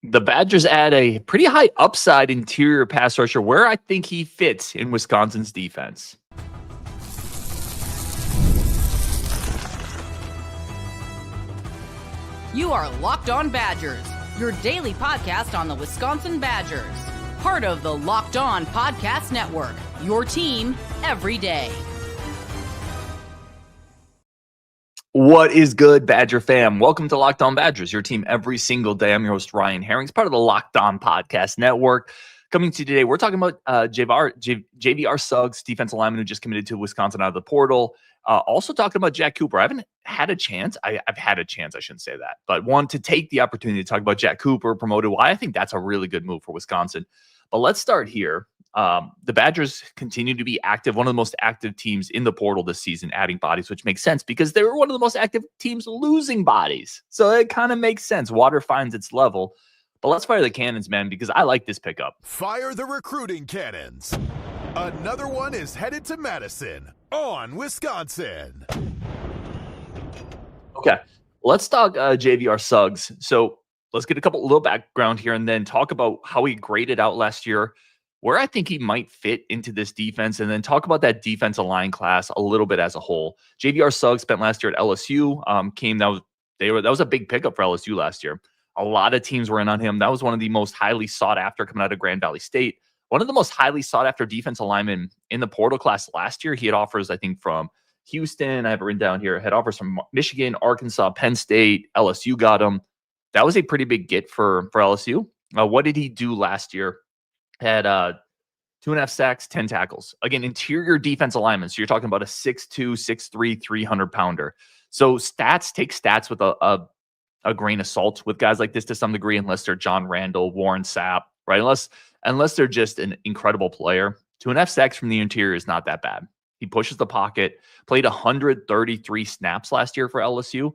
The Badgers add a pretty high upside interior pass rusher where I think he fits in Wisconsin's defense. You are Locked On Badgers, your daily podcast on the Wisconsin Badgers. Part of the Locked On Podcast Network, your team every day. What is good, Badger fam? Welcome to Locked On Badgers, your team every single day. I'm your host, Ryan Herrings, part of the Locked On Podcast Network. Coming to you today, we're talking about JVR Suggs, defensive lineman who just committed to Wisconsin out of the portal. Also talking about Jack Cooper. I haven't had a chance. I've had a chance, I shouldn't say that, but want to take the opportunity to talk about Jack Cooper, promoted. Why I think that's a really good move for Wisconsin. But let's start here. The Badgers continue to be active, one of the most active teams in the portal this season, adding bodies, which makes sense because they were one of the most active teams losing bodies. So it kind of makes sense. Water finds its level. But let's fire the cannons, man, because I like this pickup. Fire the recruiting cannons. Another one is headed to Madison on Wisconsin. Okay, let's talk JVR Suggs. So let's get a little background here and then talk about how he graded out last year, where I think he might fit into this defense, and then talk about that defensive line class a little bit as a whole. JVR Suggs spent last year at LSU. That was a big pickup for LSU last year. A lot of teams were in on him. That was one of the most highly sought after coming out of Grand Valley State. One of the most highly sought after defensive linemen in the portal class last year. He had offers, I think, from Houston. I have it written down here. Had offers from Michigan, Arkansas, Penn State. LSU got him. That was a pretty big get for LSU. What did he do last year? Had 2.5 sacks, 10 tackles. Again, interior defensive lineman. So you're talking about a 6'2", 6'3", 300-pounder. So take stats with a grain of salt with guys like this to some degree, unless they're John Randall, Warren Sapp, right? Unless they're just an incredible player. 2.5 sacks from the interior is not that bad. He pushes the pocket, played 133 snaps last year for LSU.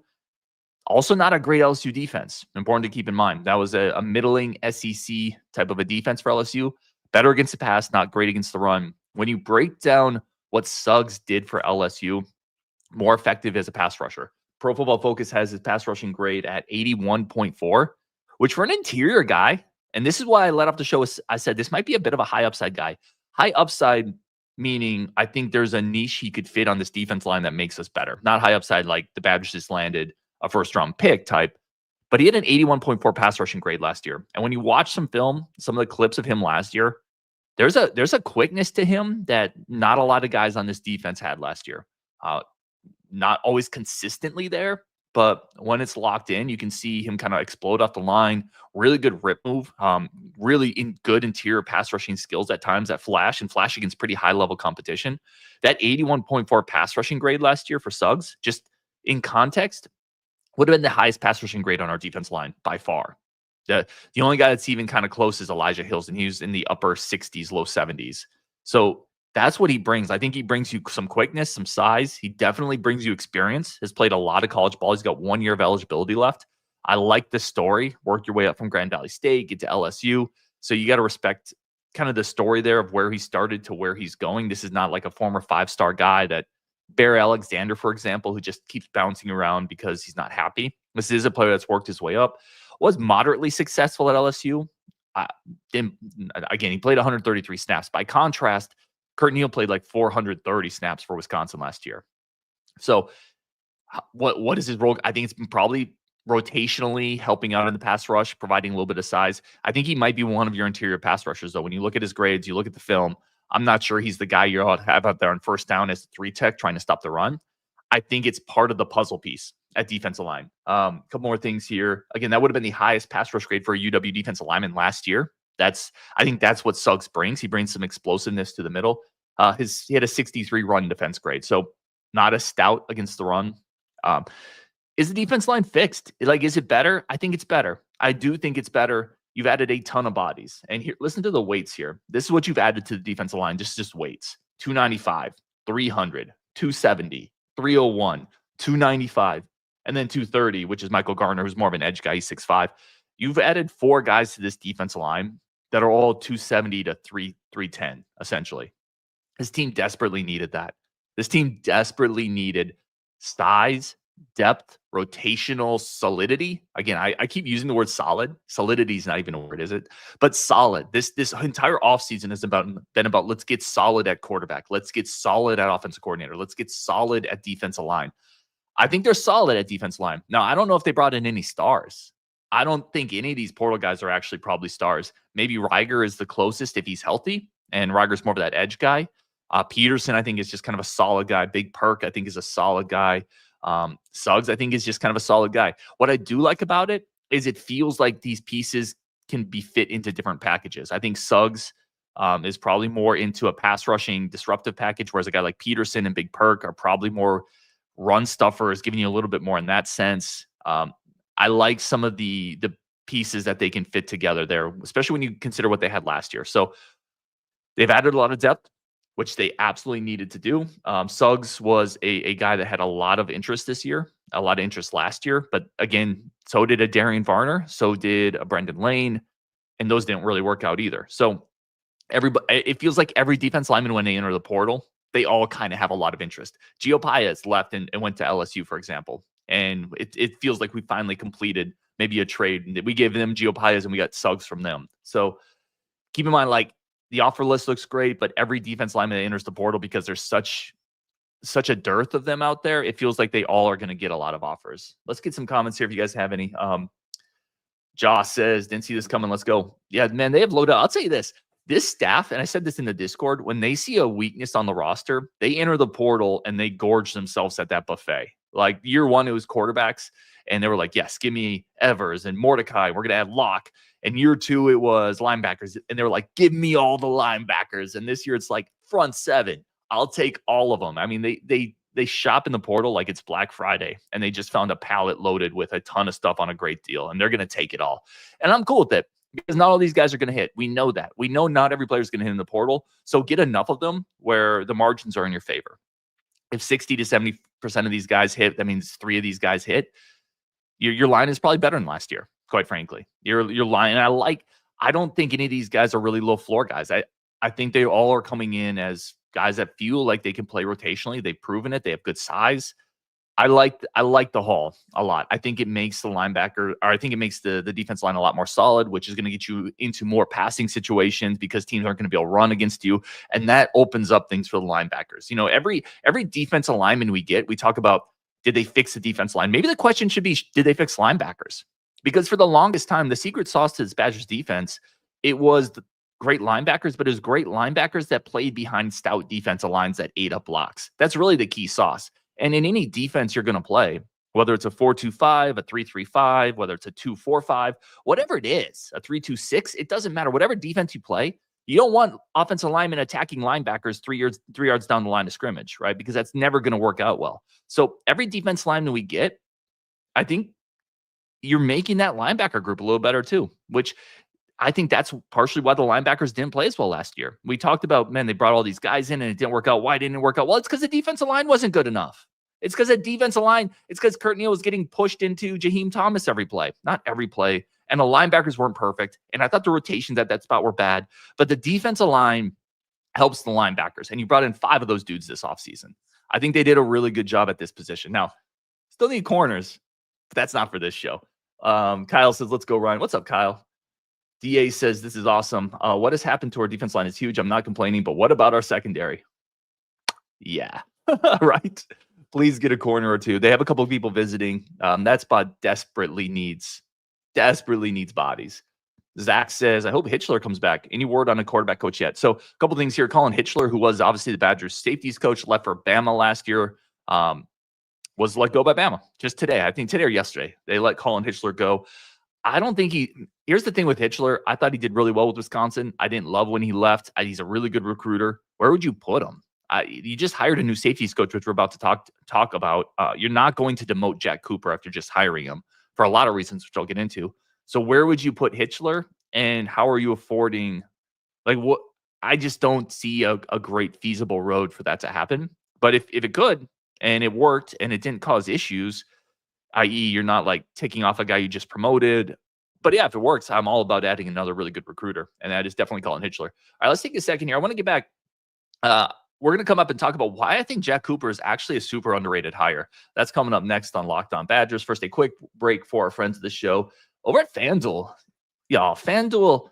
Also not a great LSU defense. Important to keep in mind. That was a middling SEC type of a defense for LSU. Better against the pass, not great against the run. When you break down what Suggs did for LSU, more effective as a pass rusher. Pro Football Focus has his pass rushing grade at 81.4, which for an interior guy, and this is why I let off the show, I said this might be a bit of a high upside guy. High upside meaning I think there's a niche he could fit on this defense line that makes us better. Not high upside like the Badgers just landed a first-round pick type, but he had an 81.4 pass rushing grade last year. And when you watch some film, some of the clips of him last year, there's a quickness to him that not a lot of guys on this defense had last year. Not always consistently there, but when it's locked in, you can see him kind of explode off the line. Really good rip move. Really good interior pass rushing skills at times that flash against pretty high-level competition. That 81.4 pass rushing grade last year for Suggs, just in context, would have been the highest pass rushing grade on our defense line by far. The only guy that's even kind of close is Elijah Hills, and he was in the upper 60s, low 70s. So that's what he brings. I think he brings you some quickness, some size. He definitely brings you experience. Has played a lot of college ball. He's got 1 year of eligibility left. I like this story. Work your way up from Grand Valley State, get to LSU. So you got to respect kind of the story there of where he started to where he's going. This is not like a former 5-star guy that Bear Alexander, for example, who just keeps bouncing around because he's not happy. This is a player that's worked his way up. Was moderately successful at LSU. Again, he played 133 snaps. By contrast, Kurt Neal played like 430 snaps for Wisconsin last year. So what is his role? I think it's probably rotationally helping out in the pass rush, providing a little bit of size. I think he might be one of your interior pass rushers, though. When you look at his grades, you look at the film, I'm not sure he's the guy you have out there on first down as a 3-tech trying to stop the run. I think it's part of the puzzle piece at defensive line. A couple more things here. Again, that would have been the highest pass rush grade for a UW defensive lineman last year. I think that's what Suggs brings. He brings some explosiveness to the middle. He had a 63 run defense grade, so not as stout against the run. Is the defense line fixed? Is it better? I think it's better. I do think it's better. You've added a ton of bodies. And here, listen to the weights here. This is what you've added to the defensive line, just weights. 295, 300, 270, 301, 295, and then 230, which is Michael Garner, who's more of an edge guy. He's 6'5". You've added 4 guys to this defensive line that are all 270 to 310, essentially. This team desperately needed that. This team desperately needed size depth, rotational solidity. Again, I keep using the word solid. Solidity is not even a word, is it? But solid. This entire offseason has been about let's get solid at quarterback. Let's get solid at offensive coordinator. Let's get solid at defensive line. I think they're solid at defense line. Now, I don't know if they brought in any stars. I don't think any of these portal guys are actually probably stars. Maybe Reiger is the closest if he's healthy, and Reiger's more of that edge guy. Peterson, I think, is just kind of a solid guy. Big Perk, I think, is a solid guy. Suggs, I think, is just kind of a solid guy. What I do like about it is it feels like these pieces can be fit into different packages. I think Suggs is probably more into a pass rushing disruptive package, whereas a guy like Peterson and Big Perk are probably more run stuffers, giving you a little bit more in that sense. I like some of the pieces that they can fit together there, especially when you consider what they had last year. So they've added a lot of depth, which they absolutely needed to do. Suggs was a guy that had a lot of interest this year, a lot of interest last year. But again, so did a Darian Varner, so did a Brendan Lane, and those didn't really work out either. So it feels like every defense lineman, when they enter the portal, they all kind of have a lot of interest. Gio Paez left and went to LSU, for example. And it feels like we finally completed maybe a trade. We gave them Gio Paez and we got Suggs from them. So keep in mind, like, the offer list looks great, but every defense lineman that enters the portal, because there's such a dearth of them out there, it feels like they all are going to get a lot of offers. Let's get some comments here if you guys have any. Josh says, didn't see this coming. Let's go. Yeah, man, they have loaded up. I'll tell you this. This staff, and I said this in the Discord, when they see a weakness on the roster, they enter the portal and they gorge themselves at that buffet. Like year one, it was quarterbacks, and they were like, yes, give me Evers and Mordecai. We're going to add Locke. And year two, it was linebackers, and they were like, give me all the linebackers. And this year, it's like front seven. I'll take all of them. I mean, they shop in the portal like it's Black Friday, and they just found a pallet loaded with a ton of stuff on a great deal, and they're going to take it all. And I'm cool with it, because not all these guys are going to hit. We know that. We know not every player is going to hit in the portal. So get enough of them where the margins are in your favor. If 60 to 70% of these guys hit, that means 3 of these guys hit. Your line is probably better than last year, quite frankly. Your line, I don't think any of these guys are really low floor guys. I think they all are coming in as guys that feel like they can play rotationally. They've proven it. They have good size. I like the haul a lot. I think it makes the linebacker, or I think it makes the defense line a lot more solid, which is going to get you into more passing situations because teams aren't going to be able to run against you. And that opens up things for the linebackers. You know, every defensive lineman we get, we talk about, did they fix the defense line? Maybe the question should be, did they fix linebackers? Because for the longest time, the secret sauce to this Badgers defense, it was the great linebackers, but it was great linebackers that played behind stout defensive lines that ate up blocks. That's really the key sauce. And in any defense you're going to play, whether it's a 4-2-5, a 3-3-5, whether it's a 2-4-5, whatever it is, a 3-2-6, it doesn't matter. Whatever defense you play, you don't want offensive linemen attacking linebackers 3 yards down the line of scrimmage, right? Because that's never going to work out well. So every defense lineman we get, I think you're making that linebacker group a little better too, which I think that's partially why the linebackers didn't play as well last year. We talked about, man, they brought all these guys in and it didn't work out. Why didn't it work out? Well, it's because the defensive line wasn't good enough. It's because the defensive line, it's because Kurt Neal was getting pushed into Jaheim Thomas every play. Not every play. And the linebackers weren't perfect. And I thought the rotations at that spot were bad. But the defensive line helps the linebackers. And you brought in 5 of those dudes this offseason. I think they did a really good job at this position. Now, still need corners, but that's not for this show. Kyle says, let's go, Ryan. What's up, Kyle? DA says, this is awesome. What has happened to our defense line is huge. I'm not complaining, but what about our secondary? Yeah, right. Please get a corner or two. They have a couple of people visiting. That spot desperately needs bodies. Zach says, I hope Hitchler comes back. Any word on a quarterback coach yet? So a couple things here. Colin Hitchler, who was obviously the Badgers safeties coach, left for Bama last year, was let go by Bama just today. I think today or yesterday, they let Colin Hitchler go. I don't think here's the thing with Hitchler. I thought he did really well with Wisconsin. I didn't love when he left. He's a really good recruiter. Where would you put him? You just hired a new safeties coach, which we're about to talk about. You're not going to demote Jack Cooper after just hiring him for a lot of reasons, which I'll get into. So where would you put Hitchler, and how are you affording, like, what? I just don't see a great feasible road for that to happen. But if it could, and it worked, and it didn't cause issues, i.e. you're not like taking off a guy you just promoted. But yeah, if it works, I'm all about adding another really good recruiter. And that is definitely Colin Hitchler. All right, let's take a second here. I want to get back. we're going to come up and talk about why I think Jack Cooper is actually a super underrated hire. That's coming up next on Locked On Badgers. First, a quick break for our friends of the show over at FanDuel. Y'all, FanDuel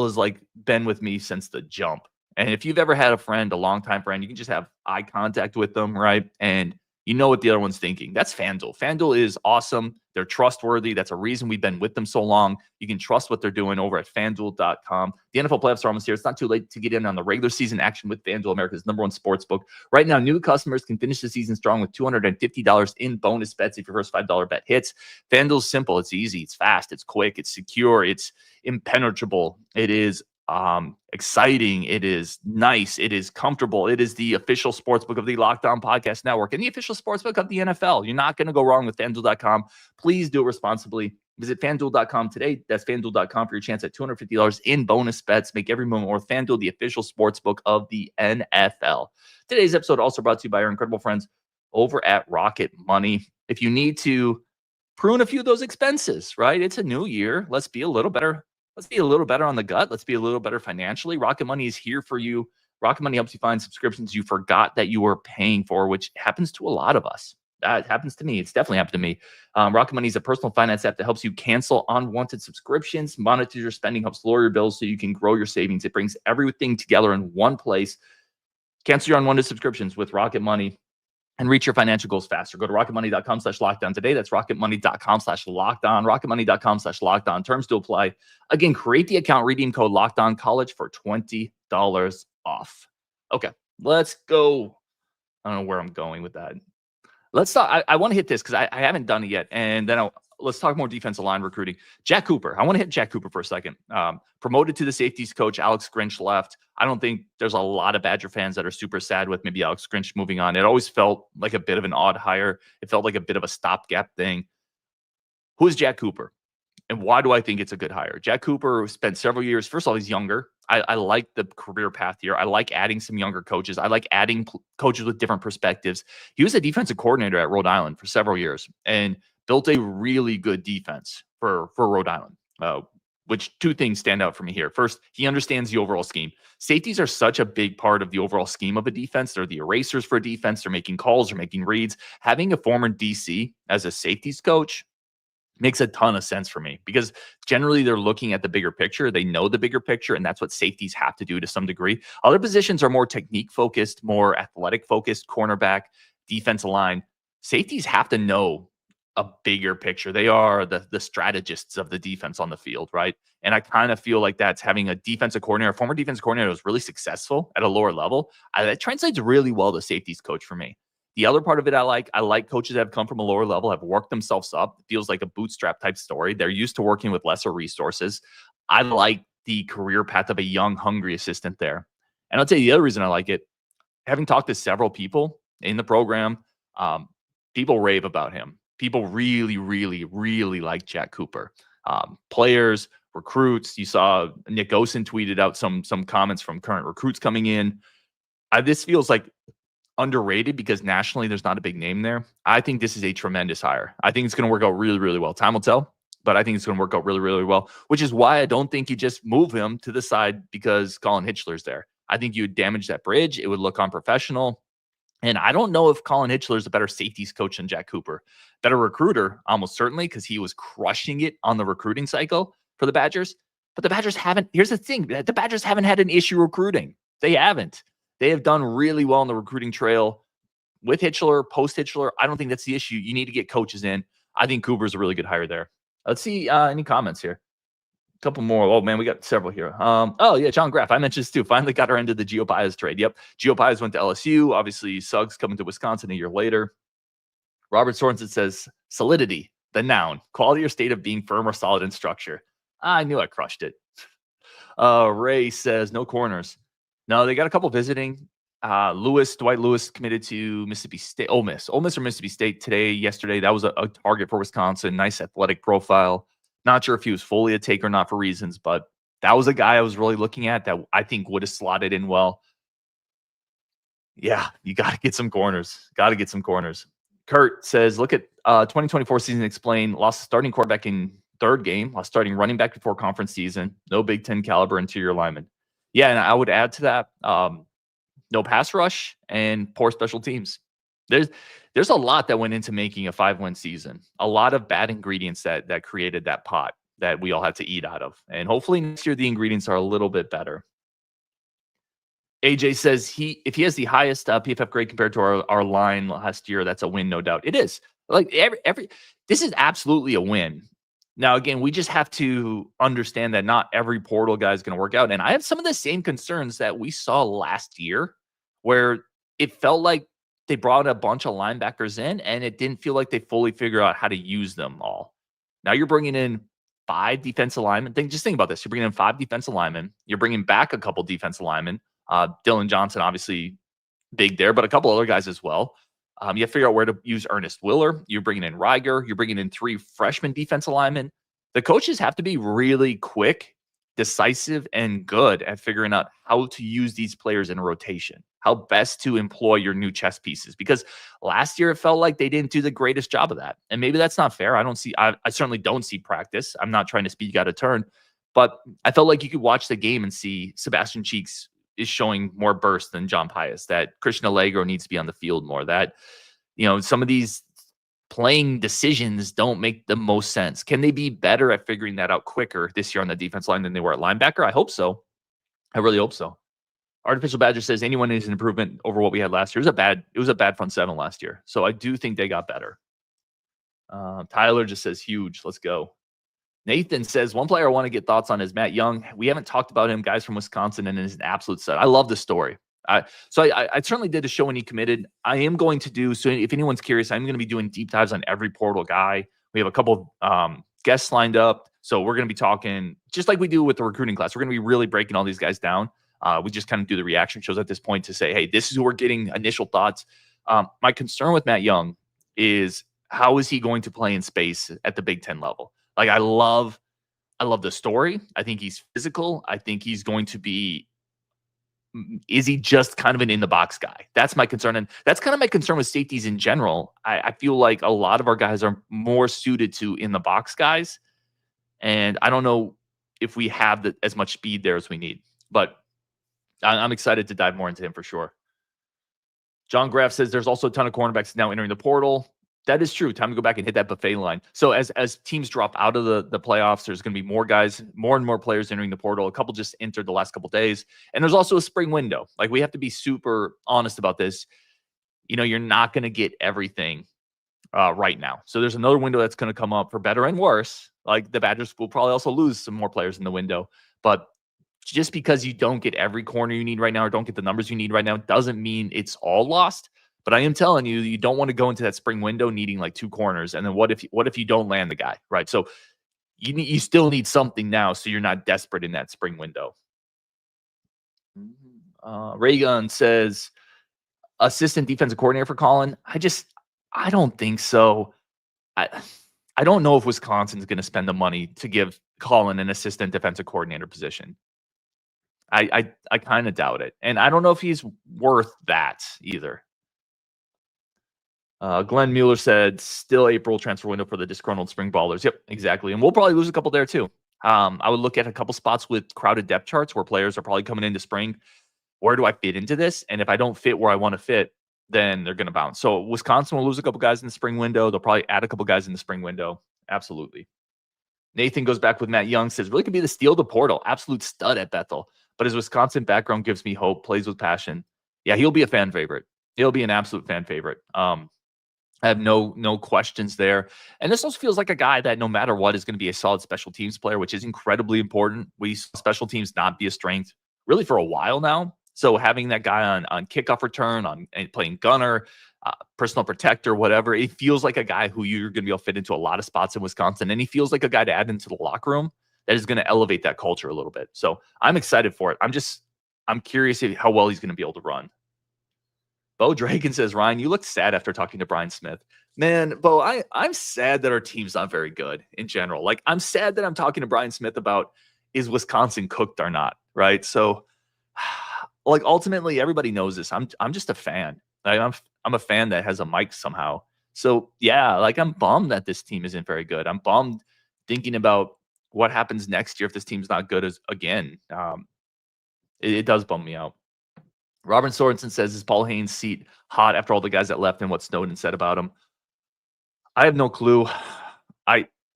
has like been with me since the jump. And if you've ever had a friend, a longtime friend, you can just have eye contact with them, right? And you know what the other one's thinking. That's FanDuel. FanDuel is awesome. They're trustworthy. That's a reason we've been with them so long. You can trust what they're doing over at FanDuel.com. The NFL playoffs are almost here. It's not too late to get in on the regular season action with FanDuel, America's #1 sportsbook. Right now, new customers can finish the season strong with $250 in bonus bets if your first $5 bet hits. FanDuel's simple. It's easy. It's fast. It's quick. It's secure. It's impenetrable. It is exciting. It is nice. It is comfortable. It is the official sportsbook of the Locked On Podcast Network and the official sportsbook of the NFL. You're not going to go wrong with FanDuel.com. Please do it responsibly. Visit FanDuel.com today. That's FanDuel.com for your chance at $250 in bonus bets. Make every moment worth. FanDuel, the official sportsbook of the NFL. Today's episode also brought to you by our incredible friends over at Rocket Money. If you need to prune a few of those expenses, right? It's a new year. Let's be a little better. Let's be a little better on the gut. Let's be a little better financially. Rocket Money is here for you. Rocket Money helps you find subscriptions you forgot that you were paying for, which happens to a lot of us. That happens to me. It's definitely happened to me. Rocket Money is a personal finance app that helps you cancel unwanted subscriptions, monitor your spending, helps lower your bills so you can grow your savings. It brings everything together in one place. Cancel your unwanted subscriptions with Rocket Money and reach your financial goals faster. Go to rocketmoney.com/lockdown today. That's rocketmoney.com/lockdown. Rocketmoney.com/lockdown. Terms to apply. Again, create the account, redeem code LOCKEDONCollege for $20 off. Okay, let's go. I don't know where I'm going with that. Let's talk. I want to hit this because I haven't done it yet. And then let's talk more defensive line recruiting. Jack Cooper. I want to hit Jack Cooper for a second. Promoted to the safeties coach. Alex Grinch left. I don't think there's a lot of Badger fans that are super sad with maybe Alex Grinch moving on. It always felt like a bit of an odd hire. It felt like a bit of a stopgap thing. Who is Jack Cooper? And why do I think it's a good hire? Jack Cooper spent several years. First of all, he's younger. I like the career path here. I like adding some younger coaches. I like adding coaches with different perspectives. He was a defensive coordinator at Rhode Island for several years and built a really good defense for Rhode Island, which two things stand out for me here. First, he understands the overall scheme. Safeties are such a big part of the overall scheme of a defense. They're the erasers for a defense. They're making calls. They're making reads. Having a former DC as a safeties coach makes a ton of sense for me because generally they're looking at the bigger picture. They know the bigger picture, and that's what safeties have to do to some degree. Other positions are more technique focused, more athletic focused, cornerback, defensive line. Safeties have to know a bigger picture. They are the strategists of the defense on the field, right? And I kind of feel like that's having a defensive coordinator, a former defensive coordinator who was really successful at a lower level. That translates really well to safeties coach for me. The other part of it I like coaches that have come from a lower level, have worked themselves up. It feels like a bootstrap type story. They're used to working with lesser resources. I like the career path of a young, hungry assistant there. And I'll tell you the other reason I like it. Having talked to several people in the program, people rave about him. People really, really, really like Jack Cooper. Players, recruits. You saw Nick Osen tweeted out some comments from current recruits coming in. This feels like underrated because nationally there's not a big name there. I think this is a tremendous hire. I think it's going to work out really, really well. Time will tell, but I think it's going to work out really, really well, which is why I don't think you just move him to the side because Colin Hitchler's there. I think you would damage that bridge. It would look unprofessional. And I don't know if Colin Hitchler is a better safeties coach than Jack Cooper. Better recruiter, almost certainly, because he was crushing it on the recruiting cycle for the Badgers. But the Badgers haven't. Here's the thing. The Badgers haven't had an issue recruiting. They haven't. They have done really well on the recruiting trail with Hitchler, post-Hitchler. I don't think that's the issue. You need to get coaches in. I think Cooper's a really good hire there. Let's see any comments here. A couple more. Oh, man, we got several here. Oh, yeah, John Graff. I mentioned this too. Finally got our end of the Gio Pius trade. Yep. Gio Pius went to LSU. Obviously, Suggs coming to Wisconsin a year later. Robert Sorensen says, solidity, the noun, quality or state of being firm or solid in structure. I knew I crushed it. Ray says, no corners. No, they got a couple visiting. Dwight Lewis committed to Mississippi State, Ole Miss or Mississippi State yesterday. That was a target for Wisconsin. Nice athletic profile. Not sure if he was fully a take or not for reasons, but that was a guy I was really looking at that I think would have slotted in well. Yeah, you got to get some corners. Kurt says, look at 2024 season explain. Lost starting quarterback in third game. Lost starting running back before conference season. No Big Ten caliber interior lineman. Yeah, and I would add to that, no pass rush, and poor special teams. There's a lot that went into making a 5-win season. A lot of bad ingredients that created that pot that we all had to eat out of. And hopefully next year the ingredients are a little bit better. AJ says if he has the highest PFF grade compared to our line last year, that's a win, no doubt. It is. Like this is absolutely a win. Now, again, we just have to understand that not every portal guy is going to work out. And I have some of the same concerns that we saw last year, where it felt like they brought a bunch of linebackers in and it didn't feel like they fully figure out how to use them all. Now you're bringing in 5 defensive linemen. Just think about this. You're bringing in 5 defensive linemen. You're bringing back a couple defensive linemen. Dylan Johnson, obviously big there, but a couple other guys as well. You have to figure out where to use Ernest Willer. You're bringing in Reiger. You're bringing in 3 freshman defensive linemen. The coaches have to be really quick, decisive, and good at figuring out how to use these players in a rotation, how best to employ your new chess pieces. Because last year it felt like they didn't do the greatest job of that. And maybe that's not fair. I certainly don't see practice. I'm not trying to speak out of turn, but I felt like you could watch the game and see Sebastian Cheeks is showing more burst than John Pius, that Christian Allegro needs to be on the field more, that, some of these playing decisions don't make the most sense. Can they be better at figuring that out quicker this year on the defense line than they were at linebacker? I hope so. I really hope so. Artificial Badger says anyone needs an improvement over what we had last year. It was a bad front 7 last year. So I do think they got better. Tyler just says huge. Let's go. Nathan says, one player I want to get thoughts on is Matt Young. We haven't talked about him, guys from Wisconsin, and is an absolute stud. I love the story. So I certainly did a show when he committed. I am going to do, so if anyone's curious, I'm going to be doing deep dives on every portal guy. We have a couple guests lined up. So we're going to be talking, just like we do with the recruiting class, we're going to be really breaking all these guys down. We just kind of do the reaction shows at this point to say, hey, this is who we're getting initial thoughts. My concern with Matt Young is, how is he going to play in space at the Big Ten level? Like, I love the story. I think he's physical. I think he's going to be, is he just kind of an in-the-box guy? That's my concern. And that's kind of my concern with safeties in general. I feel like a lot of our guys are more suited to in-the-box guys. And I don't know if we have as much speed there as we need. But I'm excited to dive more into him for sure. John Graff says there's also a ton of cornerbacks now entering the portal. That is true. Time to go back and hit that buffet line. So as teams drop out of the playoffs, there's going to be more guys, more and more players entering the portal. A couple just entered the last couple days. And there's also a spring window. Like, we have to be super honest about this. You're not going to get everything right now. So there's another window that's going to come up for better and worse. Like, the Badgers will probably also lose some more players in the window. But just because you don't get every corner you need right now or don't get the numbers you need right now doesn't mean it's all lost. But I am telling you, you don't want to go into that spring window needing like 2 corners. And then what if you don't land the guy, right? So you still need something now, so you're not desperate in that spring window. Raygun says, assistant defensive coordinator for Colin. I don't think so. I don't know if Wisconsin's going to spend the money to give Colin an assistant defensive coordinator position. I kind of doubt it. And I don't know if he's worth that either. Glenn Mueller said, still April transfer window for the disgruntled spring ballers. Yep, exactly. And we'll probably lose a couple there too. I would look at a couple spots with crowded depth charts where players are probably coming into spring. Where do I fit into this? And if I don't fit where I want to fit, then they're going to bounce. So Wisconsin will lose a couple guys in the spring window. They'll probably add a couple guys in the spring window. Absolutely. Nathan goes back with Matt Young, says, really could be the steal of the portal. Absolute stud at Bethel. But his Wisconsin background gives me hope, plays with passion. Yeah, he'll be a fan favorite. He'll be an absolute fan favorite. I have no questions there. And this also feels like a guy that no matter what is going to be a solid special teams player, which is incredibly important. We saw special teams not be a strength really for a while now. So having that guy on kickoff return, on playing gunner, personal protector, whatever, it feels like a guy who you're going to be able to fit into a lot of spots in Wisconsin. And he feels like a guy to add into the locker room that is going to elevate that culture a little bit. So I'm excited for it. I'm curious how well he's going to be able to run. Bo Dragon says, Ryan, you look sad after talking to Brian Smith. Man, Bo, I'm sad that our team's not very good in general. Like, I'm sad that I'm talking to Brian Smith about, is Wisconsin cooked or not, right? So, like, ultimately, everybody knows this. I'm just a fan. Like, I'm a fan that has a mic somehow. So, yeah, like, I'm bummed that this team isn't very good. I'm bummed thinking about what happens next year if this team's not good again. It does bum me out. Robert Sorensen says, is Paul Haynes' seat hot after all the guys that left and what Snowden said about him? I have no clue.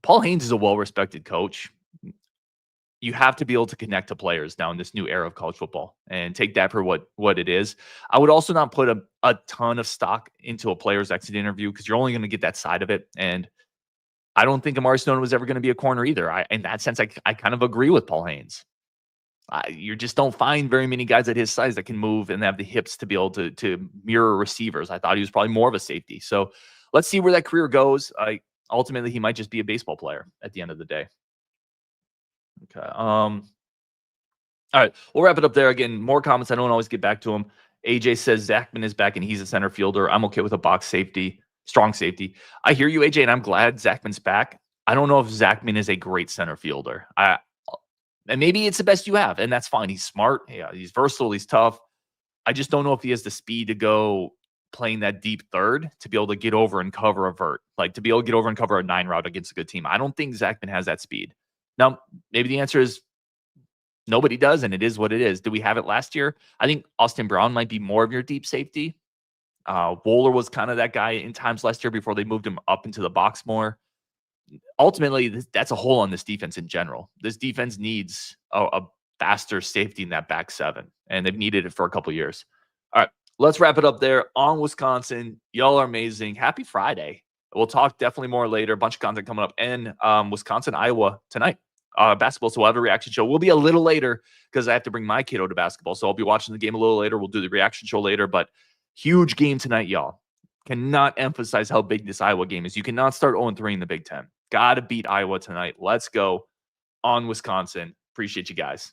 Paul Haynes is a well-respected coach. You have to be able to connect to players now in this new era of college football and take that for what it is. I would also not put a ton of stock into a player's exit interview because you're only going to get that side of it. And I don't think Amari Snowden was ever going to be a corner either. In that sense, I kind of agree with Paul Haynes. You just don't find very many guys at his size that can move and have the hips to be able to mirror receivers. I thought he was probably more of a safety. So let's see where that career goes. Ultimately, he might just be a baseball player at the end of the day. Okay. All right. We'll wrap it up there. Again, more comments. I don't always get back to them. AJ says Zachman is back and he's a center fielder. I'm okay with a box safety, strong safety. I hear you, AJ, and I'm glad Zachman's back. I don't know if Zachman is a great center fielder. And maybe it's the best you have, and that's fine. He's smart. Yeah, he's versatile. He's tough. I just don't know if he has the speed to go playing that deep third to be able to get over and cover a vert, like to be able to get over and cover a 9 route against a good team. I don't think Zachman has that speed. Now, maybe the answer is nobody does, and it is what it is. Did we have it last year? I think Austin Brown might be more of your deep safety. Wohler was kind of that guy in times last year before they moved him up into the box more. Ultimately, that's a hole on this defense in general. This defense needs a faster safety in that back seven, and they've needed it for a couple of years. All right, let's wrap it up there on Wisconsin. Y'all are amazing. Happy Friday. We'll talk definitely more later. A bunch of content coming up. And Wisconsin, Iowa tonight. Basketball, so we'll have a reaction show. We'll be a little later because I have to bring my kiddo to basketball, so I'll be watching the game a little later. We'll do the reaction show later, but huge game tonight, y'all. Cannot emphasize how big this Iowa game is. You cannot start 0-3 in the Big Ten. Got to beat Iowa tonight. Let's go on Wisconsin. Appreciate you guys.